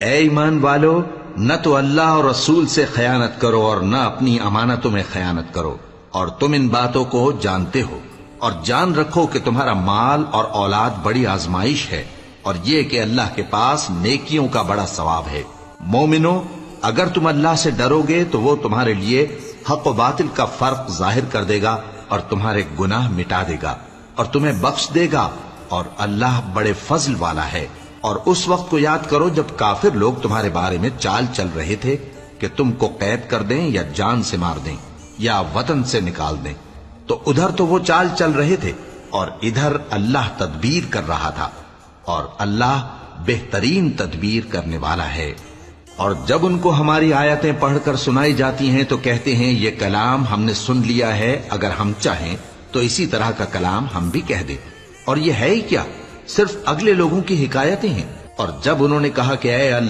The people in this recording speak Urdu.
اے ایمان والو، نہ تو اللہ اور رسول سے خیانت کرو اور نہ اپنی امانتوں میں خیانت کرو، اور تم ان باتوں کو جانتے ہو، اور جان رکھو کہ تمہارا مال اور اولاد بڑی آزمائش ہے، اور یہ کہ اللہ کے پاس نیکیوں کا بڑا ثواب ہے۔ مومنو، اگر تم اللہ سے ڈرو گے تو وہ تمہارے لیے حق و باطل کا فرق ظاہر کر دے گا اور تمہارے گناہ مٹا دے گا اور تمہیں بخش دے گا، اور اللہ بڑے فضل والا ہے۔ اور اس وقت کو یاد کرو جب کافر لوگ تمہارے بارے میں چال چل رہے تھے کہ تم کو قید کر دیں یا جان سے مار دیں یا وطن سے نکال دیں، تو ادھر تو وہ چال چل رہے تھے اور ادھر اللہ تدبیر کر رہا تھا، اور اللہ بہترین تدبیر کرنے والا ہے۔ اور جب ان کو ہماری آیتیں پڑھ کر سنائی جاتی ہیں تو کہتے ہیں یہ کلام ہم نے سن لیا ہے، اگر ہم چاہیں تو اسی طرح کا کلام ہم بھی کہہ دیں، اور یہ ہے ہی کیا، صرف اگلے لوگوں کی حکایتیں ہیں۔ اور جب انہوں نے کہا کہ اے اللہ